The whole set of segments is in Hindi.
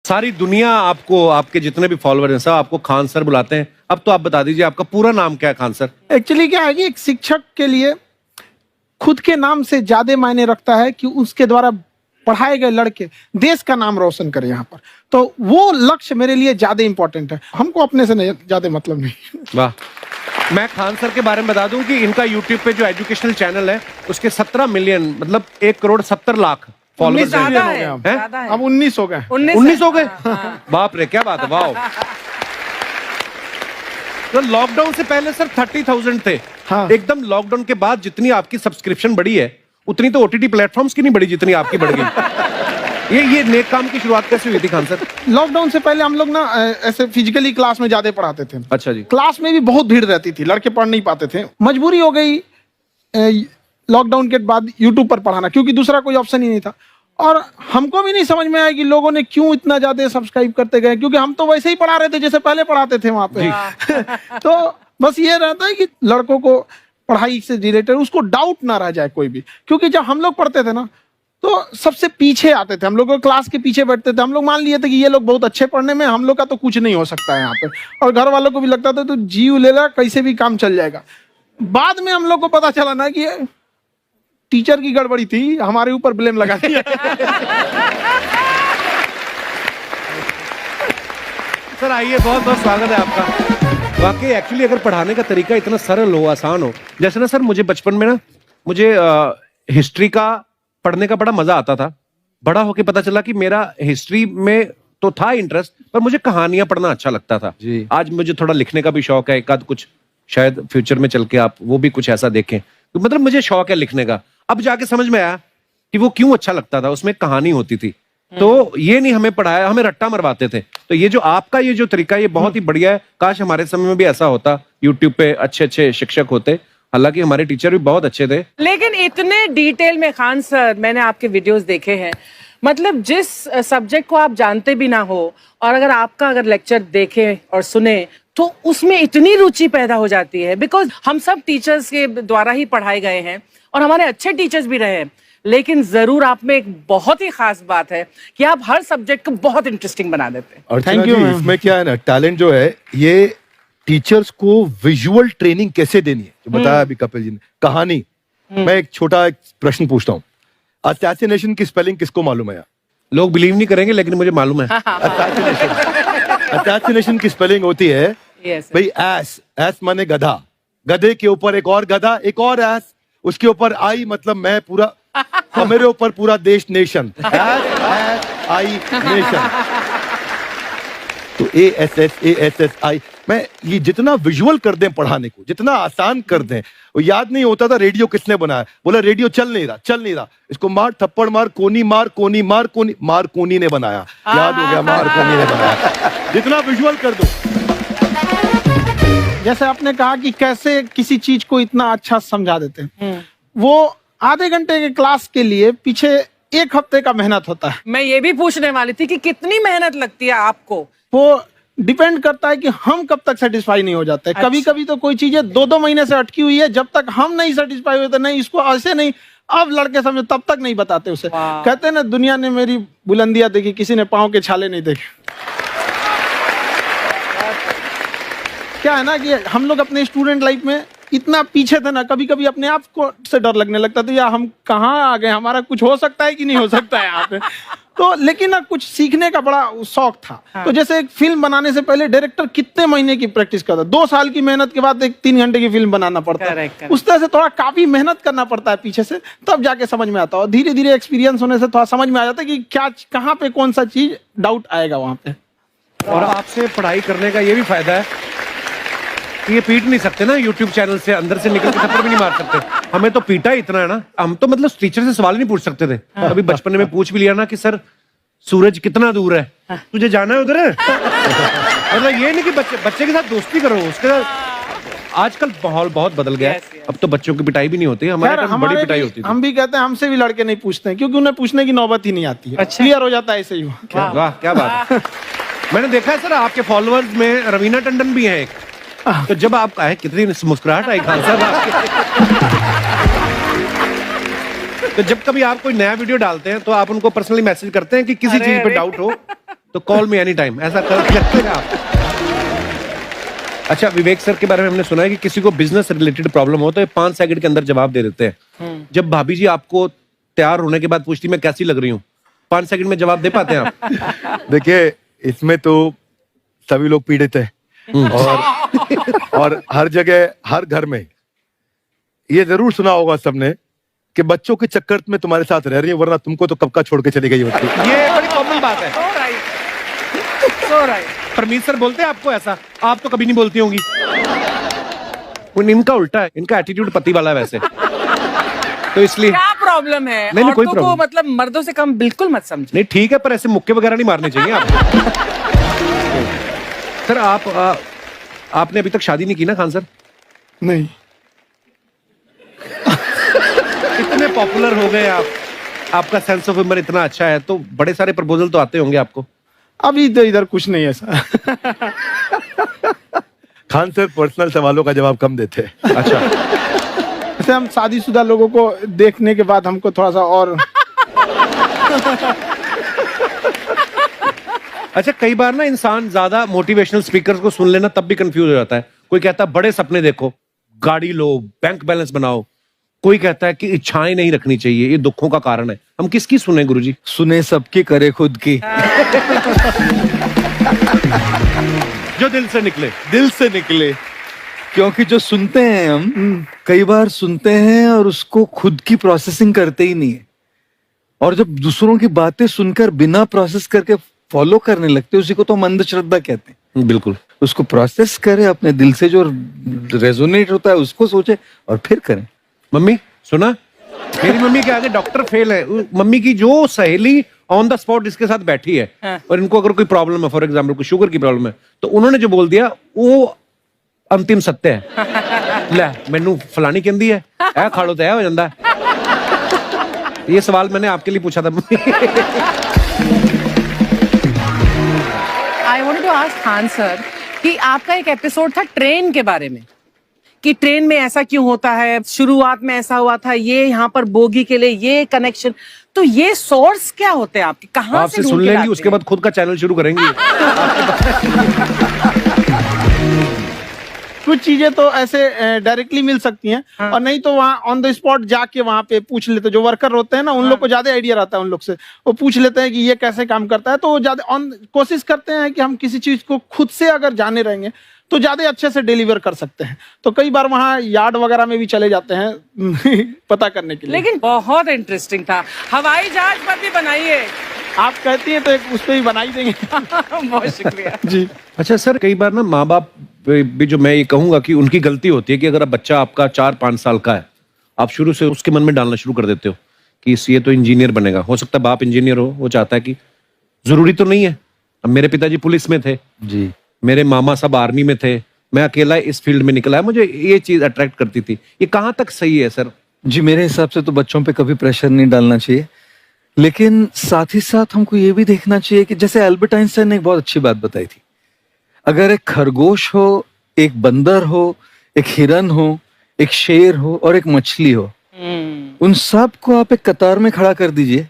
सारी दुनिया आपको, आपके जितने भी फॉलोअर हैं सब आपको खान सर बुलाते हैं। अब तो आप बता दीजिए आपका पूरा नाम क्या है खान सर? एक्चुअली क्या है कि एक शिक्षक के लिए खुद के नाम से ज्यादा मायने रखता है कि उसके द्वारा पढ़ाए गए लड़के देश का नाम रोशन करें यहाँ पर। तो वो लक्ष्य मेरे लिए ज्यादा इंपॉर्टेंट है, हमको अपने से नहीं ज्यादा मतलब नहीं। वाह। मैं खान सर के बारे में बता दूं कि इनका यूट्यूब पे जो एजुकेशनल चैनल है उसके 17 मिलियन मतलब 1,70,00,000 फॉलोअर्स ज्यादा है, हैं। ज्यादा है। अब 19 हो गए। 19 हो गए? बाप रे, क्या बात है, वाह। तो लॉकडाउन से पहले सर 30,000 थे। हाँ। एकदम लॉकडाउन के बाद जितनी आपकी सब्सक्रिप्शन बढ़ी है उतनी तो ओटीटी प्लेटफॉर्म्स की नहीं बढ़ी जितनी आपकी बढ़ गई। ये नेक काम की शुरुआत कैसे हुई थी खान सर? लॉकडाउन से पहले हम लोग ना ऐसे फिजिकली क्लास में ज्यादा पढ़ाते थे। अच्छा जी। क्लास में भी बहुत भीड़ रहती थी, लड़के पढ़ नहीं पाते थे। मजबूरी हो गई लॉकडाउन के बाद यूट्यूब पर पढ़ाना, क्योंकि दूसरा कोई ऑप्शन ही नहीं था। और हमको भी नहीं समझ में आया कि लोगों ने क्यों इतना ज्यादा सब्सक्राइब करते गए, क्योंकि हम तो वैसे ही पढ़ा रहे थे जैसे पहले पढ़ाते थे वहां पे। तो बस ये रहता है कि लड़कों को पढ़ाई से रिलेटेड उसको डाउट ना रह जाए कोई भी, क्योंकि जब हम लोग पढ़ते थे ना तो सबसे पीछे आते थे, हम लोग क्लास के पीछे बैठते थे। हम लोग मान लिए थे कि ये लोग बहुत अच्छे पढ़ने में, हम लोग का तो कुछ नहीं हो सकता है यहाँ पे। और घर वालों को भी लगता था तो जीव ले ला, कैसे भी काम चल जाएगा। बाद में हम लोग को पता चला ना कि टीचर की गड़बड़ी थी, हमारे ऊपर ब्लेम लगा दिया। सर आइए, बहुत बहुत स्वागत है आपका। वाकई एक्चुअली अगर पढ़ाने का तरीका इतना सरल हो, आसान हो, जैसे ना सर मुझे बचपन में ना मुझे हिस्ट्री का पढ़ने का बड़ा मजा आता था। बड़ा होके पता चला कि मेरा हिस्ट्री में तो था इंटरेस्ट, पर मुझे कहानियां पढ़ना अच्छा लगता था जी। आज मुझे थोड़ा लिखने का भी शौक है, एक आध कुछ शायद फ्यूचर में चल के आप वो भी कुछ ऐसा देखें। तो मतलब मुझे शौक है लिखने का। अब जाके समझ में आया कि वो क्यों अच्छा लगता था, उसमें कहानी होती थी। तो ये नहीं हमें पढ़ाया, हमें रट्टा मरवाते थे। तो ये जो आपका ये जो तरीका ये बहुत ही बढ़िया है। काश हमारे समय में भी ऐसा होता, यूट्यूब पे अच्छे अच्छे शिक्षक होते। हालांकि हमारे टीचर भी बहुत अच्छे थे। लेकिन इतने डिटेल में खान सर, मैंने आपके वीडियोस देखे हैं, मतलब जिस सब्जेक्ट को आप जानते भी ना हो और अगर लेक्चर देखें और सुने तो उसमें इतनी रुचि पैदा हो जाती है। बिकॉज हम सब टीचर्स के द्वारा ही पढ़ाए गए हैं और हमारे अच्छे टीचर्स भी रहे हैं, लेकिन जरूर आप में एक बहुत ही खास बात है कि आप हर सब्जेक्ट को बहुत इंटरेस्टिंग बना देते हैं। Thank you. इसमें क्या है ना, टैलेंट जो है ये टीचर्स को विजुअल ट्रेनिंग कैसे देनी है, जो बताया अभी कपिल जी ने। कहानी, मैं एक छोटा प्रश्न पूछता हूँ, असैसिनेशन की स्पेलिंग किसको मालूम है? लोग बिलीव नहीं करेंगे लेकिन मुझे मालूम है। असैसिनेशन की स्पेलिंग होती है भाई एस माने गधा, गधे के ऊपर एक और गधा, एक और एस, उसके ऊपर आई मतलब मैं पूरा, और मेरे ऊपर पूरा देश, नेशन। S I nation. तो ASSASSI मैं ये जितना विजुअल कर दें पढ़ाने को, जितना आसान कर दें। वो याद नहीं होता था रेडियो किसने बनाया, बोला रेडियो चल नहीं रहा, इसको मार थप्पड़ मार, कोनी मार, कोनी मार, कोनी मार, कोनी ने बनाया। याद हो गया, मार कोनी ने बनाया। जितना विजुअल कर दो। जैसे आपने कहा कि कैसे किसी चीज को इतना अच्छा समझा देते हैं, वो आधे घंटे के क्लास के लिए पीछे 1 हफ्ते का मेहनत होता है। मैं ये भी पूछने वाली थी कि कितनी मेहनत लगती है आपको। वो डिपेंड करता है कि हम कब तक सेटिस्फाई नहीं हो जाते। अच्छा। कभी कभी तो कोई चीजें 2-2 महीने से अटकी हुई है, जब तक हम नहीं सेटिस्फाई होते, नहीं इसको ऐसे नहीं, अब लड़के समझो तब तक नहीं बताते उसे। कहते हैं ना, दुनिया ने मेरी बुलंदियां देखी, किसी ने पांव के छाले नहीं देखे। क्या है ना कि हम लोग अपने स्टूडेंट लाइफ में इतना पीछे थे ना, कभी कभी अपने आप को से डर लगने लगता था, या हम कहाँ आ गए, हमारा कुछ हो सकता है कि नहीं हो सकता है यहाँ पे। तो लेकिन ना कुछ सीखने का बड़ा शौक था। हाँ। तो जैसे एक फिल्म बनाने से पहले डायरेक्टर कितने महीने की प्रैक्टिस करता है, 2 साल की मेहनत के बाद एक 3 घंटे की फिल्म बनाना पड़ता है। उस तरह से थोड़ा काफी मेहनत करना पड़ता है पीछे से, तब जाके समझ में आता है। और धीरे धीरे एक्सपीरियंस होने से थोड़ा समझ में आ जाता है कि क्या, कहाँ पे कौन सा चीज डाउट आएगा वहां पे। और आपसे पढ़ाई करने का ये भी फायदा है कि ये पीट नहीं सकते ना यूट्यूब चैनल से, अंदर से निकल के थप्पड़ भी नहीं मार सकते। हमें तो पीटा इतना है ना, हम तो मतलब टीचर से सवाल नहीं पूछ सकते थे। अभी बचपन में पूछ भी लिया ना कि सर सूरज कितना दूर है, तुझे जाना है उधर है। मतलब ये नहीं कि बच्चे के साथ दोस्ती करो, उसके साथ। आजकल माहौल बहुत बदल गया है। अब तो बच्चों की पिटाई भी नहीं होती, हमारे टाइम बड़ी पिटाई होती थी। हम भी कहते हैं, हमसे भी लड़के नहीं पूछते हैं, क्योंकि उन्हें पूछने की नौबत ही नहीं आती है। क्लियर हो जाता है ऐसे ही। वाह, क्या बात है। मैंने देखा है सर आपके फॉलोअर्स में रवीना टंडन भी है एक। तो जब आप आए, कितनी मुस्कुराहट आई खान साहब आपके। तो जब कभी आप कोई नया वीडियो डालते हैं तो आप उनको पर्सनली मैसेज करते हैं कि किसी चीज पे डाउट हो तो कॉल मी एनी टाइम, ऐसा कर सकते हैं आप। अच्छा, विवेक सर के बारे में हमने सुना है कि किसी को बिजनेस रिलेटेड प्रॉब्लम हो तो ये 5 सेकंड के अंदर जवाब दे देते हैं। जब भाभी जी आपको तैयार होने के बाद पूछती मैं कैसी लग रही हूँ, 5 सेकंड में जवाब दे पाते हैं आप? देखिए, इसमें तो सभी लोग पीड़ित हैं और हर जगह, हर घर में ये जरूर सुना होगा सबने कि बच्चों के चक्कर में तुम्हारे साथ रह रही है, वरना तुमको तो कब का छोड़ के चली गई होती। ये बड़ी कॉमन बात है। So right. परमीत सर बोलते हैं आपको ऐसा? आप तो कभी नहीं बोलती होंगी। इनका उल्टा है, इनका एटीट्यूड पति वाला है वैसे, तो इसलिए। क्या प्रॉब्लम है? नहीं, कोई औरतों को प्रॉब्लम मतलब मर्दों से कम बिल्कुल मत समझो। नहीं, ठीक है, पर ऐसे मुक्के वगैरह नहीं मारने चाहिए आपको। सर आपने अभी तक शादी नहीं की ना खान सर? नहीं। इतने पॉपुलर हो गए आप, आपका सेंस ऑफ ह्यूमर इतना अच्छा है, तो बड़े सारे प्रपोजल तो आते होंगे आपको। अभी तो इधर कुछ नहीं है ऐसा। खान सर पर्सनल सवालों का जवाब कम देते हैं। अच्छा, जैसे हम शादीशुदा लोगों को देखने के बाद हमको थोड़ा सा और अच्छा, कई बार ना इंसान ज्यादा मोटिवेशनल स्पीकर्स को सुन लेना तब भी कंफ्यूज हो जाता है। कोई कहता है बड़े सपने देखो, गाड़ी लो, बैंक बैलेंस बनाओ। कोई कहता है कि इच्छाएं नहीं रखनी चाहिए, ये दुखों का कारण है। हम किसकी सुने गुरुजी? सुने सबकी, करे खुद की। जो दिल से निकले। दिल से निकले, क्योंकि जो सुनते हैं हम कई बार सुनते हैं और उसको खुद की प्रोसेसिंग करते ही नहीं है, और जब दूसरों की बातें सुनकर बिना प्रोसेस करके फॉलो करने लगते, उसी को तो हम अंधश्रद्धा कहते हैं। बिल्कुल। उसको प्रोसेस करे, अपने दिल से जो रेजोनेट होता है उसको सोचे और फिर करें। मम्मी सुना, मेरी मम्मी के आगे डॉक्टर फेल है। मम्मी की जो सहेली ऑन द स्पॉट इसके साथ बैठी है, हाँ। और इनको अगर कोई प्रॉब्लम है, फॉर एग्जाम्पल कोई शुगर की प्रॉब्लम है, तो उन्होंने जो बोल दिया वो अंतिम सत्य है। ले मैनू फलानी कहती है, ऐ खाड़ो तो ऐ हो जाता है। ये सवाल मैंने आपके लिए पूछा था। I wanted to ask Khan sir कि आपका एक एपिसोड था ट्रेन के बारे में, कि ट्रेन में ऐसा क्यों होता है, शुरुआत में ऐसा हुआ था, ये यहाँ पर बोगी के लिए ये कनेक्शन, तो ये सोर्स क्या होते हैं आपके, कहाँ आपसे से ढूंढ सुन के लेंगी, लाते उसके हैं? बाद खुद का चैनल शुरू करेंगी। कुछ चीजें तो ऐसे डायरेक्टली मिल सकती हैं, हाँ। और नहीं तो वहाँ ऑन द स्पॉट जाके वहाँ पे पूछ लेते, जो वर्कर होते हैं ना, उन लोग को ज्यादा आइडिया रहता है उन लोग से, वो पूछ लेते हैं कि ये कैसे काम करता है, तो वो ज्यादा कोशिश करते हैं कि हम किसी चीज को खुद से अगर जाने रहेंगे तो ज्यादा अच्छे से डिलीवर कर सकते हैं। तो कई बार वहाँ यार्ड वगैरह में भी चले जाते हैं पता करने के लिए। लेकिन बहुत इंटरेस्टिंग था। हवाई जहाज पर भी बनाइए। आप कहती हैं तो एक उस पर भी बना ही देंगे। बहुत शुक्रिया जी। अच्छा सर, कई बार ना माँ बाप भी, जो मैं ये कहूंगा कि उनकी गलती होती है कि अगर बच्चा आपका 4-5 साल का है, आप शुरू से उसके मन में डालना शुरू कर देते हो कि ये तो इंजीनियर बनेगा। हो सकता है बाप इंजीनियर हो, वो चाहता है कि जरूरी तो नहीं है। अब मेरे पिताजी पुलिस में थे जी, मेरे मामा सब आर्मी में थे, मैं अकेला इस फील्ड में निकला है, मुझे ये चीज अट्रैक्ट करती थी। ये कहाँ तक सही है सर? जी, मेरे हिसाब से तो बच्चों पे कभी प्रेशर नहीं डालना चाहिए, लेकिन साथ ही साथ हमको ये भी देखना चाहिए कि जैसे एल्बर्ट आइंस्टाइन ने एक बहुत अच्छी बात बताई थी, अगर एक खरगोश हो, एक बंदर हो, एक हिरन हो, एक शेर हो और एक मछली हो, उन सब को आप एक कतार में खड़ा कर दीजिए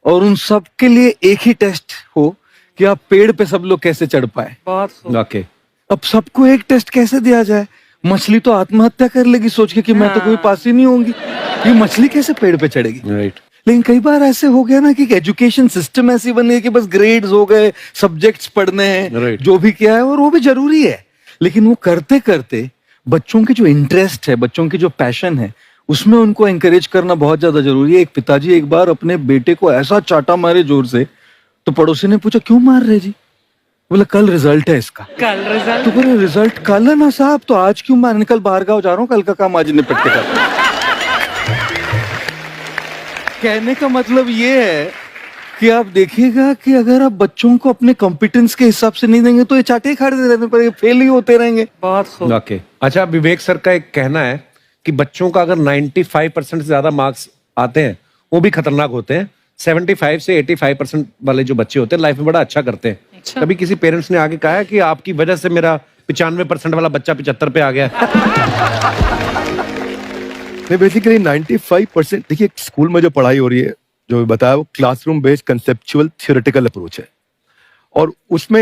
और उन सब के लिए एक ही टेस्ट हो कि आप पेड़ पे सब लोग कैसे चढ़ पाए। बहुत खूब। ओके, अब सबको एक टेस्ट कैसे दिया जाए? मछली तो आत्महत्या कर लेगी सोच के कि मैं तो कोई पास ही नहीं होंगी, ये मछली कैसे पेड़ पे चढ़ेगी? राइट। लेकिन कई बार ऐसे हो गया ना कि एजुकेशन सिस्टम ऐसी बनी है कि बस ग्रेड्स हो गए, सब्जेक्ट्स पढ़ने हैं, Right. जो भी किया है, और वो भी जरूरी है, लेकिन वो करते करते बच्चों की जो इंटरेस्ट है, बच्चों की जो पैशन है, उसमें उनको एंकरेज करना बहुत ज्यादा जरूरी है। एक पिताजी एक बार अपने बेटे को ऐसा चाटा मारे जोर से, तो पड़ोसी ने पूछा क्यों मार रहे जी? बोला कल रिजल्ट है इसका। कल रिजल्ट? तो बोले रिजल्ट कल है ना साहब, तो आज क्यों मारने? कल बाहर गाँव जा रहा हूँ, कल का काम आज निपट के करता हूं। कहने का मतलब ये है कि आप देखिएगा कि अगर आप बच्चों को अपने कॉम्पिटेंस के हिसाब से नहीं देंगे तो ये चाटे खाते रहने पर फेल ही होते रहेंगे। बहुत खूब। ओके। अच्छा, विवेक सर का एक कहना है कि बच्चों का अगर 95% से ज्यादा मार्क्स आते हैं वो भी खतरनाक होते हैं। 75 से 85% वाले जो बच्चे होते हैं लाइफ में बड़ा अच्छा करते हैं। अच्छा। कभी किसी पेरेंट्स ने आगे कहा है कि आपकी वजह से मेरा 95% वाला बच्चा 75 पे आ गया? नहीं, बेसिकली 95%, देखिए स्कूल में जो पढ़ाई हो रही है, जो बताया, वो classroom based conceptual theoretical approach है। और उसमें